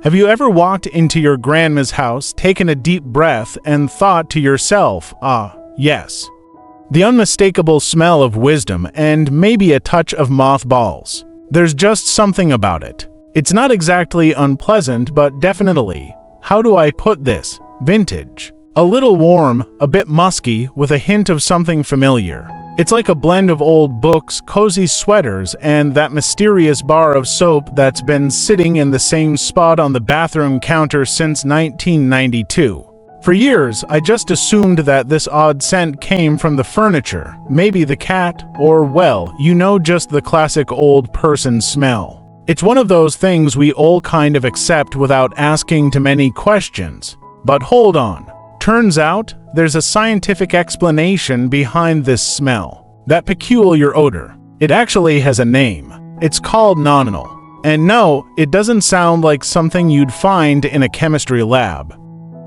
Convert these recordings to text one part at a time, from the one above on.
Have you ever walked into your grandma's house, taken a deep breath, and thought to yourself, yes. The unmistakable smell of wisdom and maybe a touch of mothballs. There's just something about it. It's not exactly unpleasant, but definitely, how do I put this, vintage. A little warm, a bit musky, with a hint of something familiar. It's like a blend of old books, cozy sweaters, and that mysterious bar of soap that's been sitting in the same spot on the bathroom counter since 1992. For years, I just assumed that this odd scent came from the furniture, maybe the cat, or, well, just the classic old person smell. It's one of those things we all kind of accept without asking too many questions. But hold on. Turns out, there's a scientific explanation behind this smell. That peculiar odor. It actually has a name. It's called nonanal. And no, it doesn't sound like something you'd find in a chemistry lab.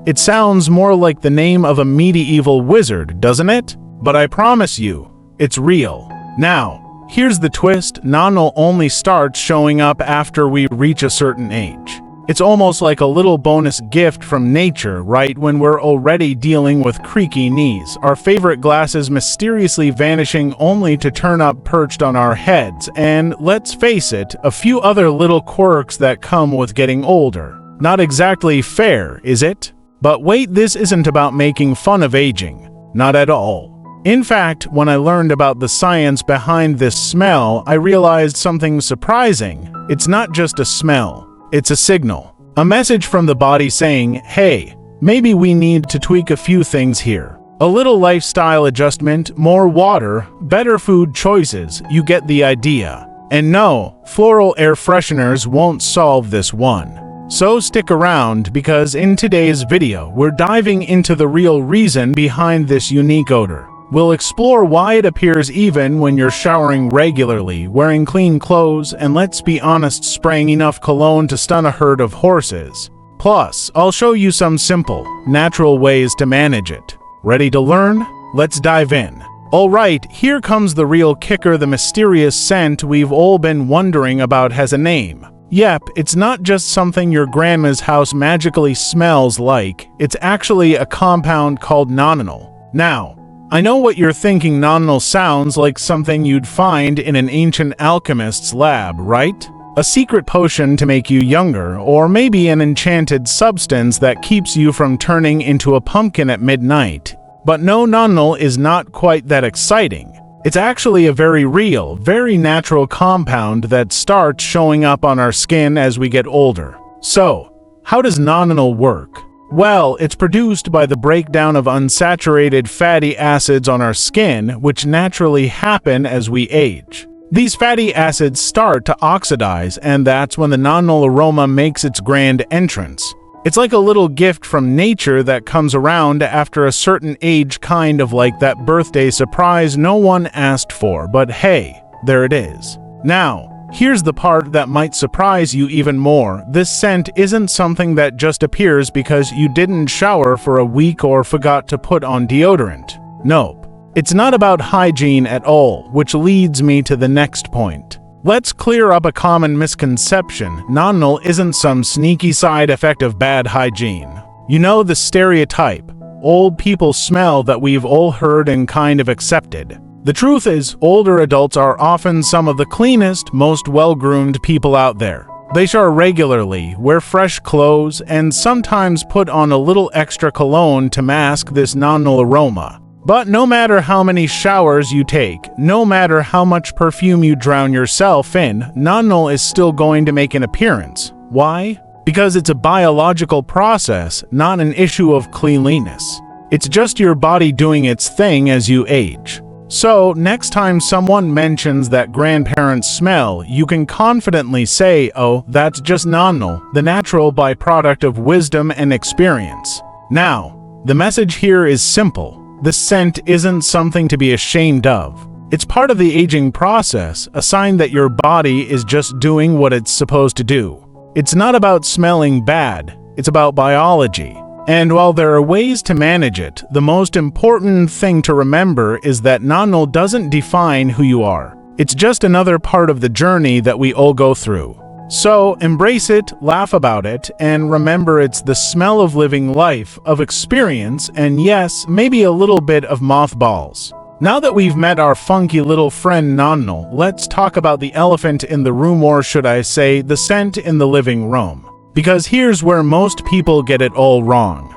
It sounds more like the name of a medieval wizard, doesn't it? But I promise you, it's real. Now, here's the twist: nonanal only starts showing up after we reach a certain age. It's almost like a little bonus gift from nature, right when we're already dealing with creaky knees, our favorite glasses mysteriously vanishing only to turn up perched on our heads, and, let's face it, a few other little quirks that come with getting older. Not exactly fair, is it? But wait, this isn't about making fun of aging. Not at all. In fact, when I learned about the science behind this smell, I realized something surprising. It's not just a smell. It's a signal. A message from the body saying, hey, maybe we need to tweak a few things here. A little lifestyle adjustment, more water, better food choices, you get the idea. And no, floral air fresheners won't solve this one. So stick around, because in today's video, we're diving into the real reason behind this unique odor. We'll explore why it appears even when you're showering regularly, wearing clean clothes, and let's be honest, spraying enough cologne to stun a herd of horses. Plus, I'll show you some simple, natural ways to manage it. Ready to learn? Let's dive in. Alright, here comes the real kicker. The mysterious scent we've all been wondering about has a name. Yep, it's not just something your grandma's house magically smells like. It's actually a compound called nonanal. Now, I know what you're thinking. Nonanal sounds like something you'd find in an ancient alchemist's lab, right? A secret potion to make you younger, or maybe an enchanted substance that keeps you from turning into a pumpkin at midnight. But no, nonanal is not quite that exciting. It's actually a very real, very natural compound that starts showing up on our skin as we get older. So, how does nonanal work? Well, it's produced by the breakdown of unsaturated fatty acids on our skin, which naturally happen as we age. These fatty acids start to oxidize, and that's when the nonanal aroma makes its grand entrance. It's like a little gift from nature that comes around after a certain age, kind of like that birthday surprise no one asked for, but hey, there it is. Now, here's the part that might surprise you even more. This scent isn't something that just appears because you didn't shower for a week or forgot to put on deodorant. Nope. It's not about hygiene at all, which leads me to the next point. Let's clear up a common misconception. Nonanal isn't some sneaky side effect of bad hygiene. You know, the stereotype, old people smell, that we've all heard and kind of accepted. The truth is, older adults are often some of the cleanest, most well-groomed people out there. They shower regularly, wear fresh clothes, and sometimes put on a little extra cologne to mask this nonanal aroma. But no matter how many showers you take, no matter how much perfume you drown yourself in, nonanal is still going to make an appearance. Why? Because it's a biological process, not an issue of cleanliness. It's just your body doing its thing as you age. So, next time someone mentions that grandparents smell, you can confidently say, oh, that's just nonanal, the natural byproduct of wisdom and experience. Now, the message here is simple. The scent isn't something to be ashamed of. It's part of the aging process, a sign that your body is just doing what it's supposed to do. It's not about smelling bad, it's about biology. And while there are ways to manage it, the most important thing to remember is that nonanal doesn't define who you are. It's just another part of the journey that we all go through. So embrace it, laugh about it, and remember it's the smell of living life, of experience, and yes, maybe a little bit of mothballs. Now that we've met our funky little friend nonanal, let's talk about the elephant in the room, or should I say, the scent in the living room. Because here's where most people get it all wrong.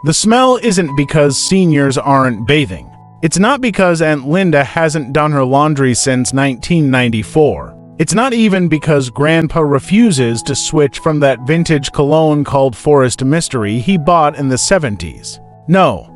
The smell isn't because seniors aren't bathing. It's not because Aunt Linda hasn't done her laundry since 1994. It's not even because Grandpa refuses to switch from that vintage cologne called Forest Mystery he bought in the 70s. No,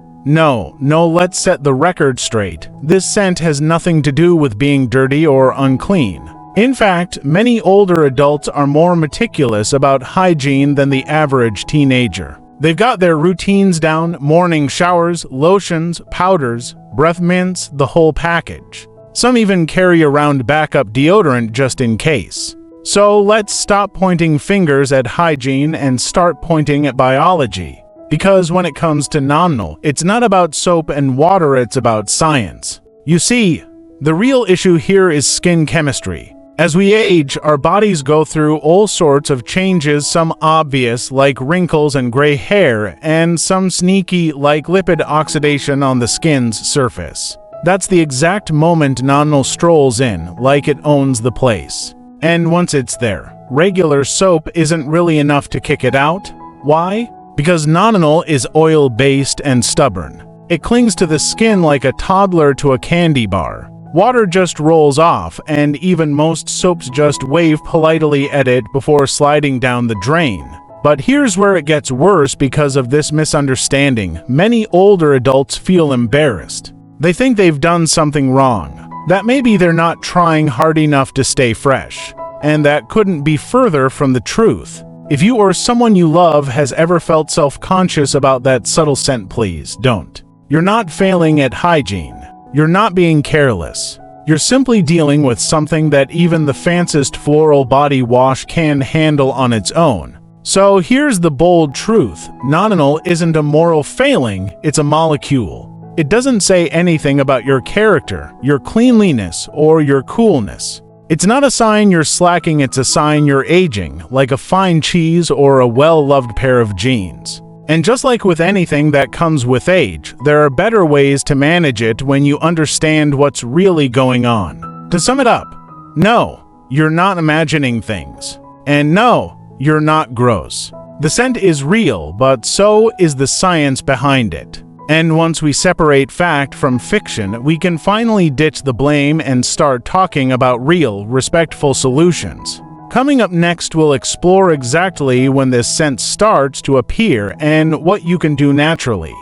let's set the record straight. This scent has nothing to do with being dirty or unclean. In fact, many older adults are more meticulous about hygiene than the average teenager. They've got their routines down: morning showers, lotions, powders, breath mints, the whole package. Some even carry around backup deodorant just in case. So let's stop pointing fingers at hygiene and start pointing at biology. Because when it comes to nonanal, it's not about soap and water, it's about science. You see, the real issue here is skin chemistry. As we age, our bodies go through all sorts of changes, some obvious like wrinkles and gray hair, and some sneaky like lipid oxidation on the skin's surface. That's the exact moment nonanal strolls in, like it owns the place. And once it's there, regular soap isn't really enough to kick it out. Why? Because nonanal is oil-based and stubborn. It clings to the skin like a toddler to a candy bar. Water just rolls off, and even most soaps just wave politely at it before sliding down the drain. But here's where it gets worse. Because of this misunderstanding, many older adults feel embarrassed. They think they've done something wrong, that maybe they're not trying hard enough to stay fresh. And that couldn't be further from the truth. If you or someone you love has ever felt self-conscious about that subtle scent, please don't. You're not failing at hygiene. You're not being careless. You're simply dealing with something that even the fanciest floral body wash can't handle on its own. So here's the bold truth. Nonanal isn't a moral failing, it's a molecule. It doesn't say anything about your character, your cleanliness, or your coolness. It's not a sign you're slacking, it's a sign you're aging, like a fine cheese or a well-loved pair of jeans. And just like with anything that comes with age, there are better ways to manage it when you understand what's really going on. To sum it up, no, you're not imagining things. And no, you're not gross. The scent is real, but so is the science behind it. And once we separate fact from fiction, we can finally ditch the blame and start talking about real, respectful solutions. Coming up next, we'll explore exactly when this scent starts to appear and what you can do naturally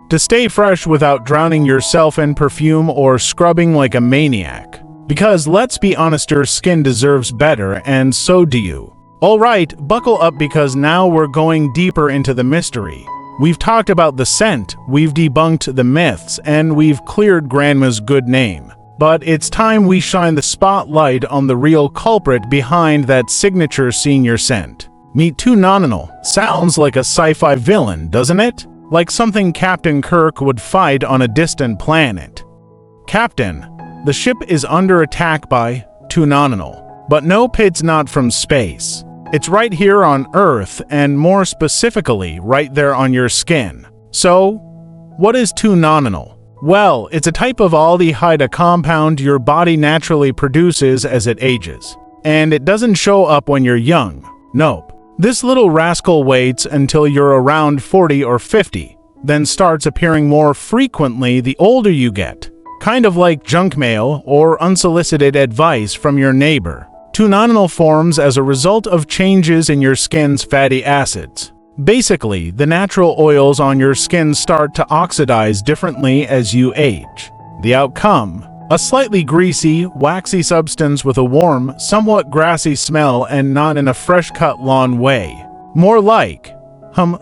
to stay fresh without drowning yourself in perfume or scrubbing like a maniac. Because let's be honest, your skin deserves better, and so do you. Alright, buckle up, because now we're going deeper into the mystery. We've talked about the scent, we've debunked the myths, and we've cleared Grandma's good name. But it's time we shine the spotlight on the real culprit behind that signature senior scent. Meet nonanal. Sounds like a sci-fi villain, doesn't it? Like something Captain Kirk would fight on a distant planet. Captain, the ship is under attack by nonanal. But nope, it's not from space. It's right here on Earth, and more specifically, right there on your skin. So, what is nonanal? Well, it's a type of aldehyde, a compound your body naturally produces as it ages. And it doesn't show up when you're young. Nope. This little rascal waits until you're around 40 or 50, then starts appearing more frequently the older you get. Kind of like junk mail or unsolicited advice from your neighbor. Nonanal forms as a result of changes in your skin's fatty acids. Basically, the natural oils on your skin start to oxidize differently as you age. The outcome? A slightly greasy, waxy substance with a warm, somewhat grassy smell, and not in a fresh-cut lawn way. More like,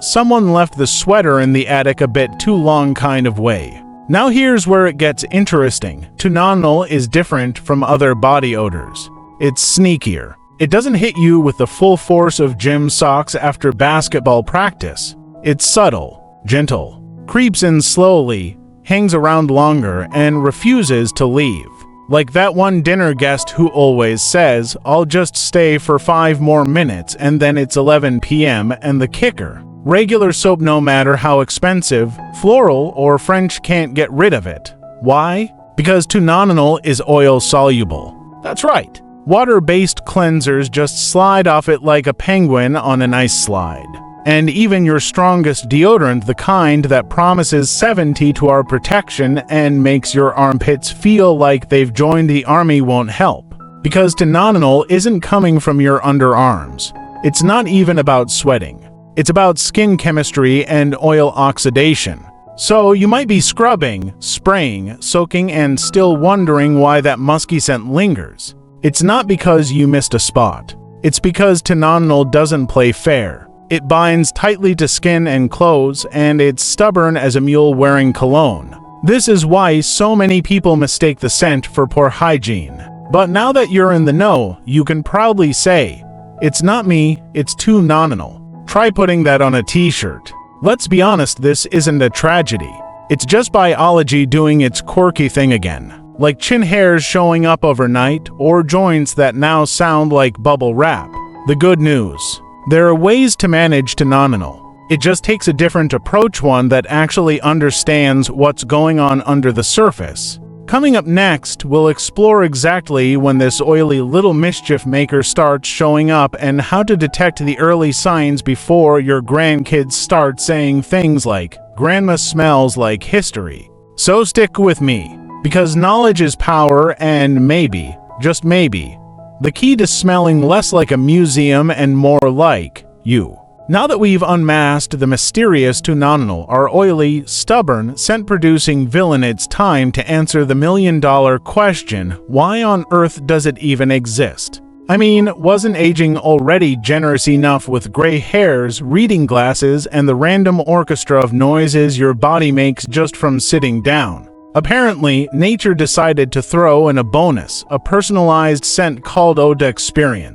someone left the sweater in the attic a bit too long kind of way. Now here's where it gets interesting. Nonanal is different from other body odors. It's sneakier. It doesn't hit you with the full force of gym socks after basketball practice. It's subtle, gentle, creeps in slowly, hangs around longer, and refuses to leave. Like that one dinner guest who always says, "I'll just stay for 5 more minutes," and then it's 11 p.m. and the kicker: regular soap, no matter how expensive, floral or French, can't get rid of it. Why? Because nonanal is oil soluble. That's right. Water-based cleansers just slide off it like a penguin on an ice slide. And even your strongest deodorant, the kind that promises 70-hour protection and makes your armpits feel like they've joined the army, won't help. Because nonanal isn't coming from your underarms. It's not even about sweating. It's about skin chemistry and oil oxidation. So you might be scrubbing, spraying, soaking, and still wondering why that musky scent lingers. It's not because you missed a spot. It's because nonanal doesn't play fair. It binds tightly to skin and clothes, and it's stubborn as a mule wearing cologne. This is why so many people mistake the scent for poor hygiene. But now that you're in the know, you can proudly say, "It's not me, it's nonanal." Try putting that on a t-shirt. Let's be honest, this isn't a tragedy. It's just biology doing its quirky thing again. Like chin hairs showing up overnight, or joints that now sound like bubble wrap. The good news: there are ways to manage nonanal. It just takes a different approach, one that actually understands what's going on under the surface. Coming up next, we'll explore exactly when this oily little mischief maker starts showing up and how to detect the early signs before your grandkids start saying things like, "Grandma smells like history." So stick with me, because knowledge is power, and maybe, just maybe, the key to smelling less like a museum and more like you. Now that we've unmasked the mysterious nonanal, our oily, stubborn, scent-producing villain, it's time to answer the million-dollar question: why on earth does it even exist? I mean, wasn't aging already generous enough with gray hairs, reading glasses, and the random orchestra of noises your body makes just from sitting down? Apparently, nature decided to throw in a bonus, a personalized scent called odor-free.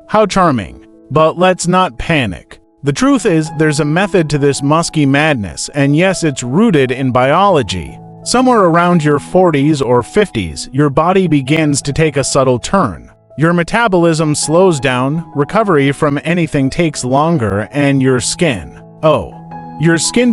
How charming. But let's not panic. The truth is, there's a method to this musky madness, and yes, it's rooted in biology. Somewhere around your 40s or 50s, your body begins to take a subtle turn. Your metabolism slows down, recovery from anything takes longer, and your skin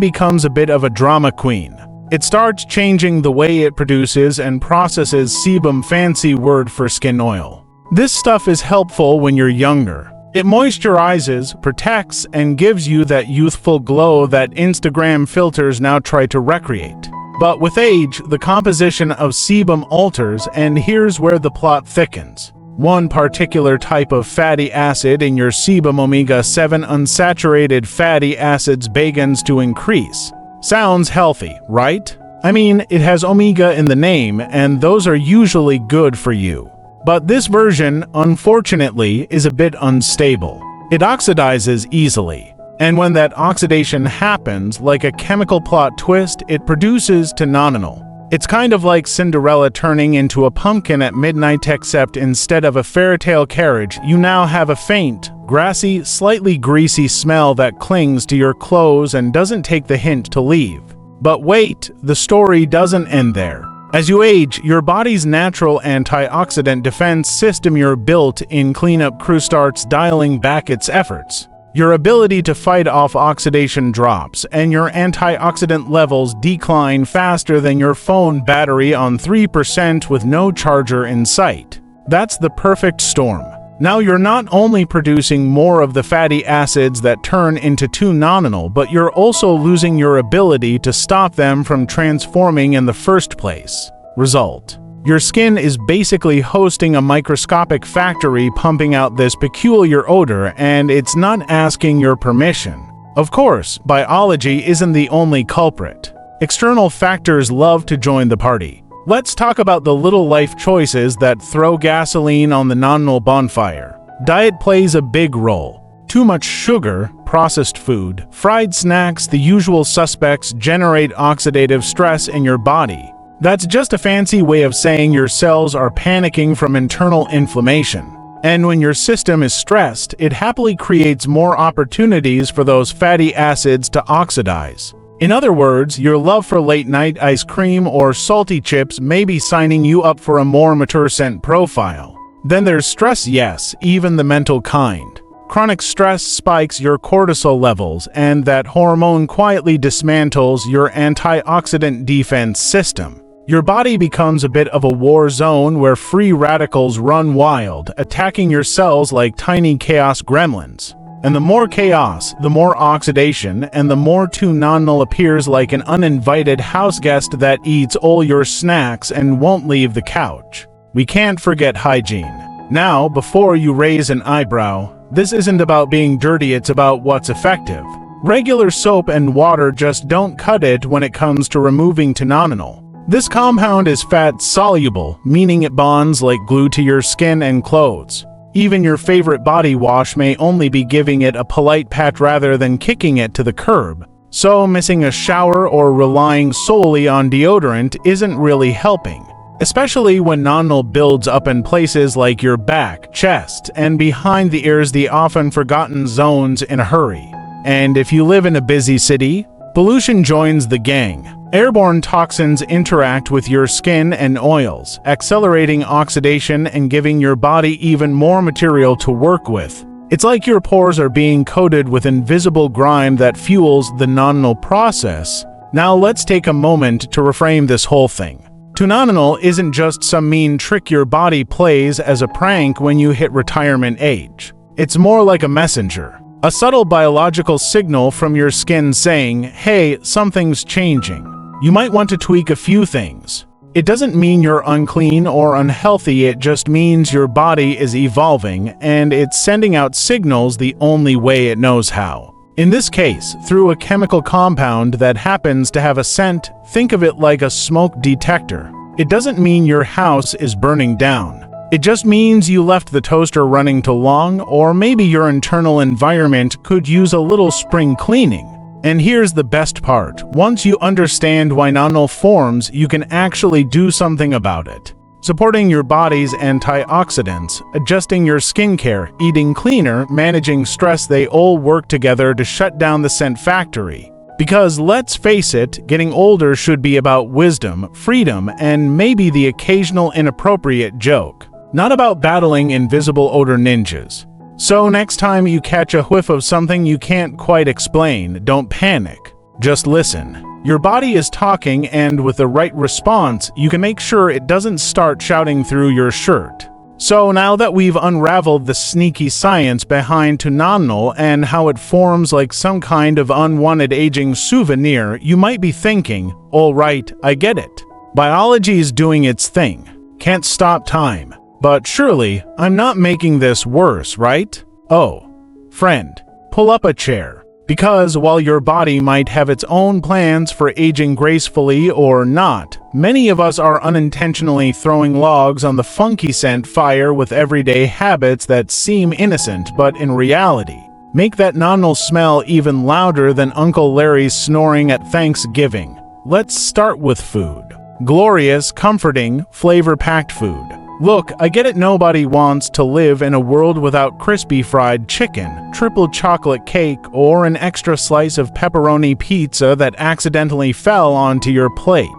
becomes a bit of a drama queen. It starts changing the way it produces and processes sebum, fancy word for skin oil. This stuff is helpful when you're younger. It moisturizes, protects, and gives you that youthful glow that Instagram filters now try to recreate. But with age, the composition of sebum alters, and here's where the plot thickens. One particular type of fatty acid in your sebum, omega-7 unsaturated fatty acids, begins to increase. Sounds healthy, right? I mean, it has omega in the name, and those are usually good for you. But this version, unfortunately, is a bit unstable. It oxidizes easily. And when that oxidation happens, like a chemical plot twist, it produces nonanal. It's kind of like Cinderella turning into a pumpkin at midnight, except instead of a fairytale carriage, you now have a faint, grassy, slightly greasy smell that clings to your clothes and doesn't take the hint to leave. But wait, the story doesn't end there. As you age, your body's natural antioxidant defense system, your built-in cleanup crew, starts dialing back its efforts. Your ability to fight off oxidation drops, and your antioxidant levels decline faster than your phone battery on 3% with no charger in sight. That's the perfect storm. Now you're not only producing more of the fatty acids that turn into nonanal, but you're also losing your ability to stop them from transforming in the first place. Result: your skin is basically hosting a microscopic factory pumping out this peculiar odor, and it's not asking your permission. Of course, biology isn't the only culprit. External factors love to join the party. Let's talk about the little life choices that throw gasoline on the nonanal bonfire. Diet plays a big role. Too much sugar, processed food, fried snacks, the usual suspects generate oxidative stress in your body. That's just a fancy way of saying your cells are panicking from internal inflammation. And when your system is stressed, it happily creates more opportunities for those fatty acids to oxidize. In other words, your love for late-night ice cream or salty chips may be signing you up for a more mature scent profile. Then there's stress, yes, even the mental kind. Chronic stress spikes your cortisol levels, and that hormone quietly dismantles your antioxidant defense system. Your body becomes a bit of a war zone where free radicals run wild, attacking your cells like tiny chaos gremlins. And the more chaos, the more oxidation, and the more nonanal appears like an uninvited house guest that eats all your snacks and won't leave the couch. We can't forget hygiene. Now, before you raise an eyebrow, this isn't about being dirty, it's about what's effective. Regular soap and water just don't cut it when it comes to removing nonanal. This compound is fat-soluble, meaning it bonds like glue to your skin and clothes. Even your favorite body wash may only be giving it a polite pat rather than kicking it to the curb. So missing a shower or relying solely on deodorant isn't really helping. Especially when nonanal builds up in places like your back, chest, and behind the ears, the often forgotten zones in a hurry. And if you live in a busy city, pollution joins the gang. Airborne toxins interact with your skin and oils, accelerating oxidation and giving your body even more material to work with. It's like your pores are being coated with invisible grime that fuels the nonanal process. Now let's take a moment to reframe this whole thing. Nonanal isn't just some mean trick your body plays as a prank when you hit retirement age. It's more like a messenger, a subtle biological signal from your skin saying, hey, something's changing. You might want to tweak a few things. It doesn't mean you're unclean or unhealthy, it just means your body is evolving and it's sending out signals the only way it knows how. In this case, through a chemical compound that happens to have a scent. Think of it like a smoke detector. It doesn't mean your house is burning down. It just means you left the toaster running too long, or maybe your internal environment could use a little spring cleaning. And here's the best part. Once you understand why nonanal forms, you can actually do something about it. Supporting your body's antioxidants, adjusting your skincare, eating cleaner, managing stress, they all work together to shut down the scent factory. Because let's face it, getting older should be about wisdom, freedom, and maybe the occasional inappropriate joke. Not about battling invisible odor ninjas. So next time you catch a whiff of something you can't quite explain, don't panic. Just listen. Your body is talking, and with the right response, you can make sure it doesn't start shouting through your shirt. So now that we've unraveled the sneaky science behind nonanal and how it forms like some kind of unwanted aging souvenir, you might be thinking, all right, I get it. Biology is doing its thing. Can't stop time. But surely, I'm not making this worse, right? Oh, friend, pull up a chair. Because while your body might have its own plans for aging gracefully or not, many of us are unintentionally throwing logs on the funky scent fire with everyday habits that seem innocent but in reality make that nonanal smell even louder than Uncle Larry's snoring at Thanksgiving. Let's start with food. Glorious, comforting, flavor-packed food. Look, I get it, nobody wants to live in a world without crispy fried chicken, triple chocolate cake, or an extra slice of pepperoni pizza that accidentally fell onto your plate.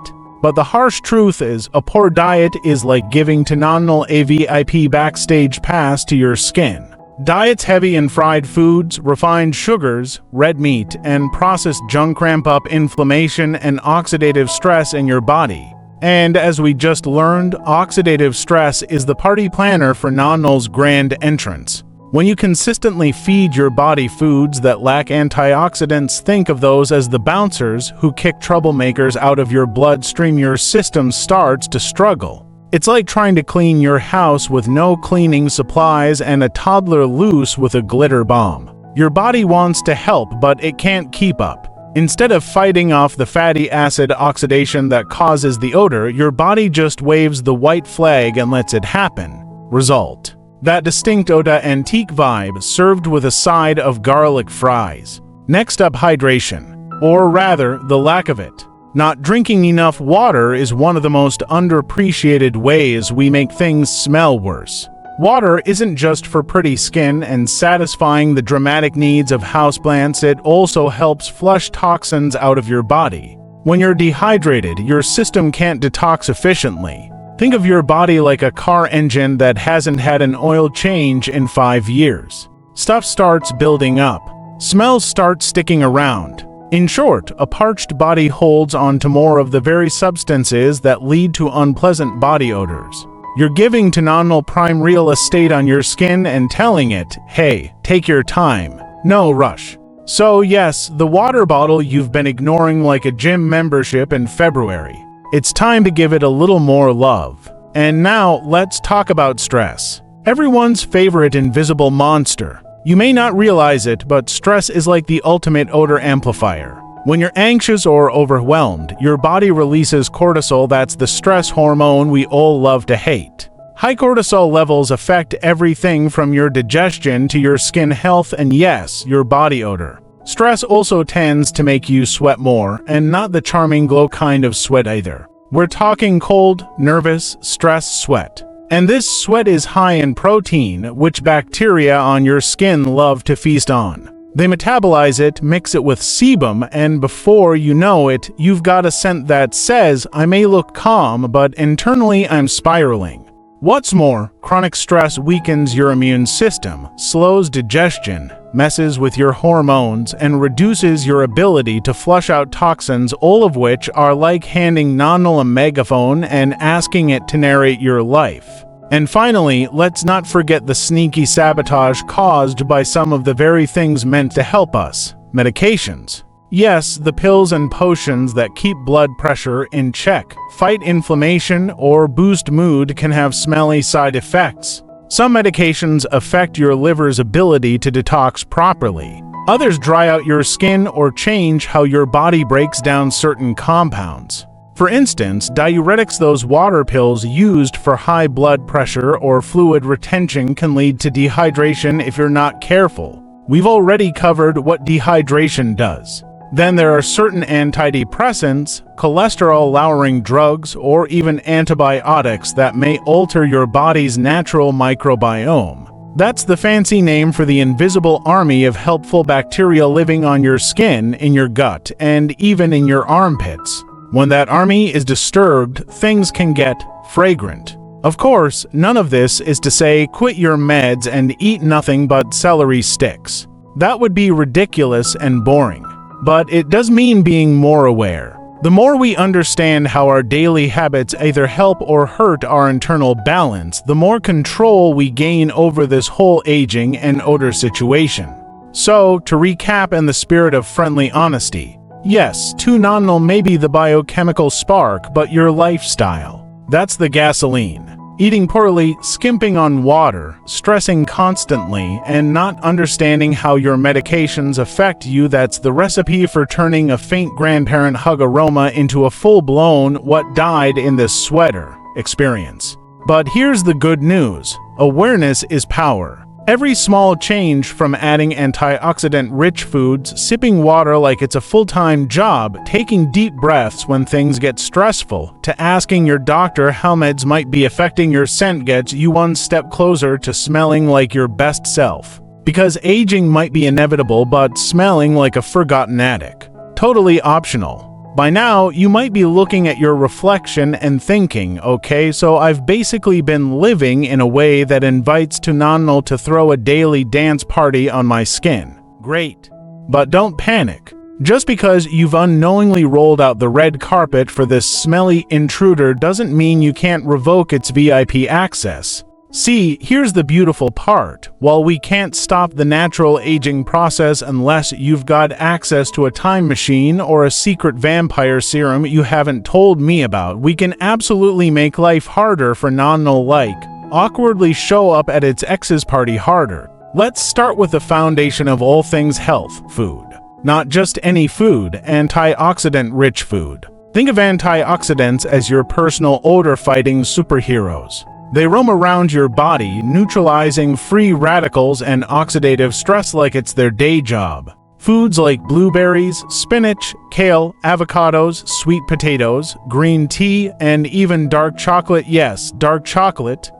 But the harsh truth is, a poor diet is like giving nonanal a VIP backstage pass to your skin. Diets heavy in fried foods, refined sugars, red meat, and processed junk ramp up inflammation and oxidative stress in your body. And as we just learned, oxidative stress is the party planner for nonanal's grand entrance. When you consistently feed your body foods that lack antioxidants, think of those as the bouncers who kick troublemakers out of your bloodstream. Your system starts to struggle. It's like trying to clean your house with no cleaning supplies and a toddler loose with a glitter bomb. Your body wants to help, but it can't keep up. Instead of fighting off the fatty acid oxidation that causes the odor, your body just waves the white flag and lets it happen. Result: that distinct eau d'antique vibe served with a side of garlic fries. Next up, hydration. Or rather, the lack of it. Not drinking enough water is one of the most underappreciated ways we make things smell worse. Water isn't just for pretty skin and satisfying the dramatic needs of houseplants, it also helps flush toxins out of your body. When you're dehydrated, your system can't detox efficiently. Think of your body like a car engine that hasn't had an oil change in 5 years. Stuff starts building up. Smells start sticking around. In short, a parched body holds on to more of the very substances that lead to unpleasant body odors. You're giving to nonanal prime real estate on your skin and telling it, hey, take your time, no rush. So yes, the water bottle you've been ignoring like a gym membership in February. It's time to give it a little more love. And now, let's talk about stress. Everyone's favorite invisible monster. You may not realize it, but stress is like the ultimate odor amplifier. When you're anxious or overwhelmed, your body releases cortisol, that's the stress hormone we all love to hate. High cortisol levels affect everything from your digestion to your skin health and yes, your body odor. Stress also tends to make you sweat more, and not the charming glow kind of sweat either. We're talking cold, nervous, stress sweat. And this sweat is high in protein, which bacteria on your skin love to feast on. They metabolize it, mix it with sebum, and before you know it, you've got a scent that says, I may look calm, but internally I'm spiraling. What's more, chronic stress weakens your immune system, slows digestion, messes with your hormones, and reduces your ability to flush out toxins, all of which are like handing nonanal a megaphone and asking it to narrate your life. And finally, let's not forget the sneaky sabotage caused by some of the very things meant to help us, medications. Yes, the pills and potions that keep blood pressure in check, fight inflammation, or boost mood can have smelly side effects. Some medications affect your liver's ability to detox properly. Others dry out your skin or change how your body breaks down certain compounds. For instance, diuretics, those water pills used for high blood pressure or fluid retention, can lead to dehydration if you're not careful. We've already covered what dehydration does. Then there are certain antidepressants, cholesterol-lowering drugs, or even antibiotics that may alter your body's natural microbiome. That's the fancy name for the invisible army of helpful bacteria living on your skin, in your gut, and even in your armpits. When that army is disturbed, things can get fragrant. Of course, none of this is to say quit your meds and eat nothing but celery sticks. That would be ridiculous and boring. But it does mean being more aware. The more we understand how our daily habits either help or hurt our internal balance, the more control we gain over this whole aging and odor situation. So, to recap in the spirit of friendly honesty, yes, too nonanal may be the biochemical spark, but your lifestyle, that's the gasoline. Eating poorly, skimping on water, stressing constantly, and not understanding how your medications affect you, that's the recipe for turning a faint grandparent hug aroma into a full-blown what died in this sweater experience. But here's the good news. Awareness is power. Every small change, from adding antioxidant-rich foods, sipping water like it's a full-time job, taking deep breaths when things get stressful, to asking your doctor how meds might be affecting your scent, gets you one step closer to smelling like your best self. Because aging might be inevitable, but smelling like a forgotten attic, totally optional. By now, you might be looking at your reflection and thinking, okay, so I've basically been living in a way that invites to nonanal to throw a daily dance party on my skin. Great. But don't panic. Just because you've unknowingly rolled out the red carpet for this smelly intruder doesn't mean you can't revoke its VIP access. See, here's the beautiful part. While we can't stop the natural aging process unless you've got access to a time machine or a secret vampire serum you haven't told me about, we can absolutely make life harder for nonanal, like awkwardly show up at its ex's party harder. Let's start with the foundation of all things health: food. Not just any food, antioxidant-rich food. Think of antioxidants as your personal odor-fighting superheroes. They roam around your body, neutralizing free radicals and oxidative stress like it's their day job. Foods like blueberries, spinach, kale, avocados, sweet potatoes, green tea, and even dark chocolate, yes, dark chocolate,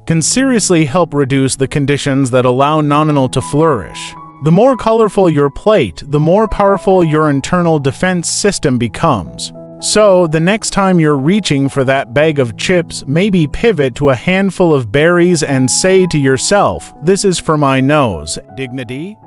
can seriously help reduce the conditions that allow nonanal to flourish. The more colorful your plate, the more powerful your internal defense system becomes. So, the next time you're reaching for that bag of chips, maybe pivot to a handful of berries and say to yourself, "This is for my nose." Dignity?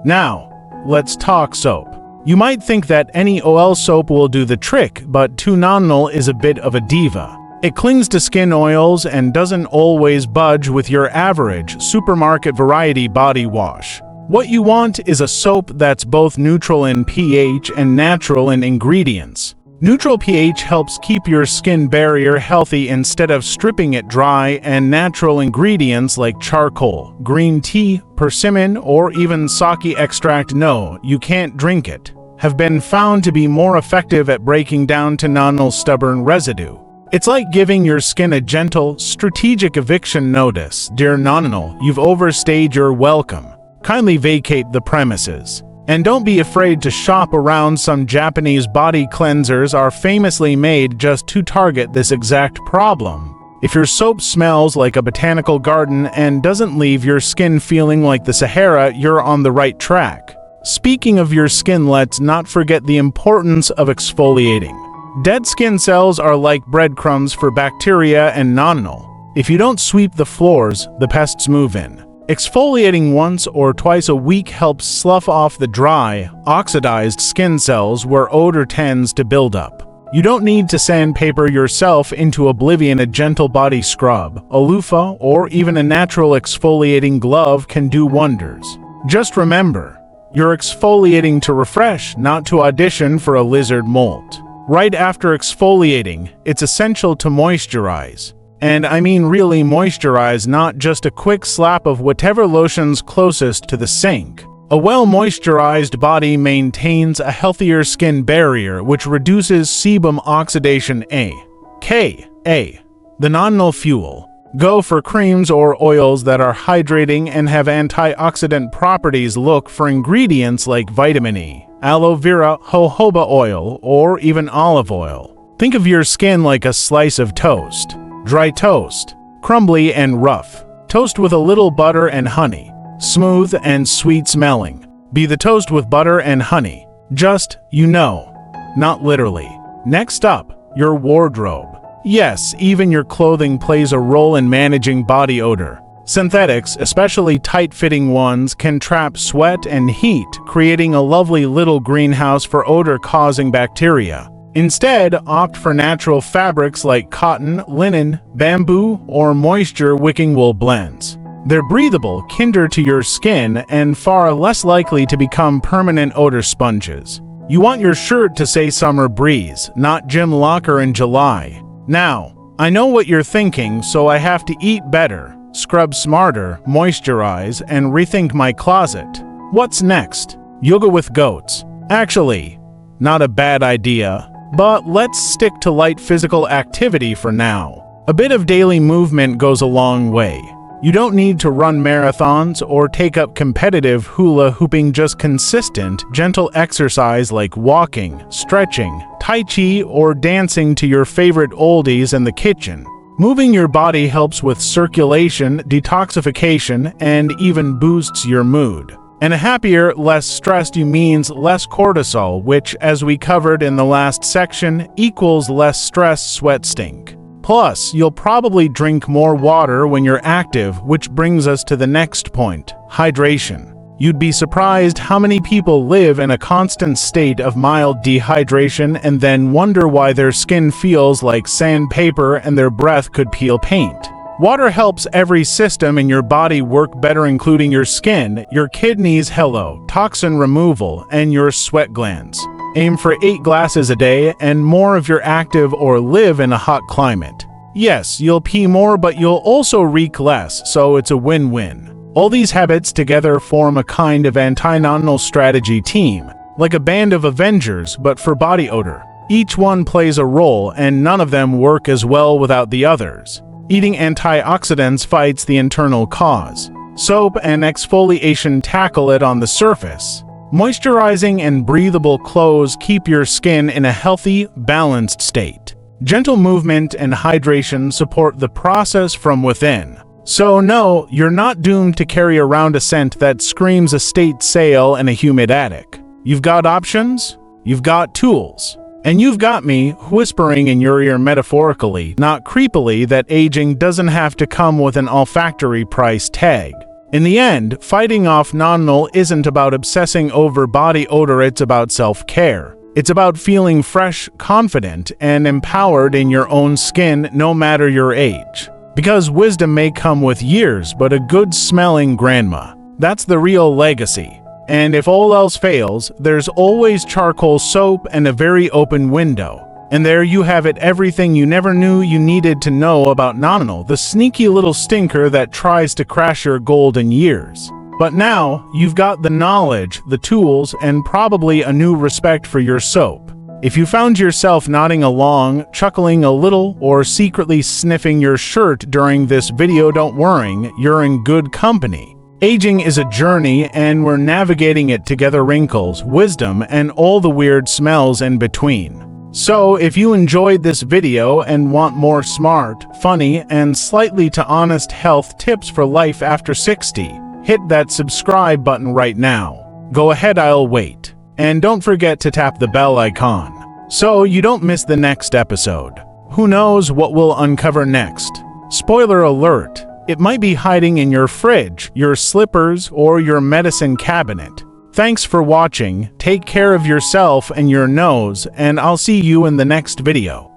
Now, let's talk soap. You might think that any OL soap will do the trick, but 2-nonanal is a bit of a diva. It clings to skin oils and doesn't always budge with your average supermarket variety body wash. What you want is a soap that's both neutral in pH and natural in ingredients. Neutral pH helps keep your skin barrier healthy instead of stripping it dry, and natural ingredients like charcoal, green tea, persimmon, or even sake extract, no, you can't drink it, have been found to be more effective at breaking down 2-nonanal stubborn residue. It's like giving your skin a gentle, strategic eviction notice. Dear nonanal, you've overstayed your welcome. Kindly vacate the premises. And don't be afraid to shop around. Some Japanese body cleansers are famously made just to target this exact problem. If your soap smells like a botanical garden and doesn't leave your skin feeling like the Sahara, you're on the right track. Speaking of your skin, let's not forget the importance of exfoliating. Dead skin cells are like breadcrumbs for bacteria and nonanal. If you don't sweep the floors, the pests move in. Exfoliating once or twice a week helps slough off the dry, oxidized skin cells where odor tends to build up. You don't need to sandpaper yourself into oblivion. A gentle body scrub, a loofah, or even a natural exfoliating glove can do wonders. Just remember, you're exfoliating to refresh, not to audition for a lizard molt. Right after exfoliating, it's essential to moisturize. And I mean really moisturize, not just a quick slap of whatever lotion's closest to the sink. A well-moisturized body maintains a healthier skin barrier, which reduces sebum oxidation. The nonanal fuel. Go for creams or oils that are hydrating and have antioxidant properties. Look for ingredients like vitamin E, aloe vera, jojoba oil, or even olive oil. Think of your skin like a slice of toast. Dry toast, crumbly and rough. Toast with a little butter and honey. Smooth and sweet smelling. Be the toast with butter and honey. Just, not literally. Next up, your wardrobe. Yes, even your clothing plays a role in managing body odor. Synthetics, especially tight-fitting ones, can trap sweat and heat, creating a lovely little greenhouse for odor-causing bacteria. Instead, opt for natural fabrics like cotton, linen, bamboo, or moisture-wicking wool blends. They're breathable, kinder to your skin, and far less likely to become permanent odor sponges. You want your shirt to say summer breeze, not gym locker in July. Now, I know what you're thinking, so I have to eat better, scrub smarter, moisturize, and rethink my closet. What's next? Yoga with goats. Actually, not a bad idea. But let's stick to light physical activity for now. A bit of daily movement goes a long way. You don't need to run marathons or take up competitive hula hooping. Just consistent, gentle exercise like walking, stretching, tai chi, or dancing to your favorite oldies in the kitchen. Moving your body helps with circulation, detoxification, and even boosts your mood. And a happier, less stressed you means less cortisol, which, as we covered in the last section, equals less stress, sweat, stink. Plus, you'll probably drink more water when you're active, which brings us to the next point, hydration. You'd be surprised how many people live in a constant state of mild dehydration and then wonder why their skin feels like sandpaper and their breath could peel paint. Water helps every system in your body work better, including your skin, your kidneys, toxin removal, and your sweat glands. Aim for 8 glasses a day and more if you're active or live in a hot climate. Yes, you'll pee more, but you'll also reek less, so it's a win-win. All these habits together form a kind of anti-nonanal strategy team, like a band of Avengers, but for body odor. Each one plays a role, and none of them work as well without the others. Eating antioxidants fights the internal cause. Soap and exfoliation tackle it on the surface. Moisturizing and breathable clothes keep your skin in a healthy, balanced state. Gentle movement and hydration support the process from within. So no, you're not doomed to carry around a scent that screams estate sale and a humid attic. You've got options, you've got tools, and you've got me whispering in your ear metaphorically, not creepily, that aging doesn't have to come with an olfactory price tag. In the end, fighting off nonanal isn't about obsessing over body odor, it's about self-care. It's about feeling fresh, confident, and empowered in your own skin no matter your age. Because wisdom may come with years, but a good-smelling grandma. That's the real legacy. And if all else fails, there's always charcoal soap and a very open window. And there you have it, everything you never knew you needed to know about nonanal, the sneaky little stinker that tries to crash your golden years. But now, you've got the knowledge, the tools, and probably a new respect for your soap. If you found yourself nodding along, chuckling a little, or secretly sniffing your shirt during this video, don't worry, you're in good company. Aging is a journey, and we're navigating it together, wrinkles, wisdom, and all the weird smells in between. So, if you enjoyed this video and want more smart, funny, and slightly to honest health tips for life after 60, hit that subscribe button right now. Go ahead, I'll wait. And don't forget to tap the bell icon, so you don't miss the next episode. Who knows what we'll uncover next? Spoiler alert, it might be hiding in your fridge, your slippers, or your medicine cabinet. Thanks for watching, take care of yourself and your nose, and I'll see you in the next video.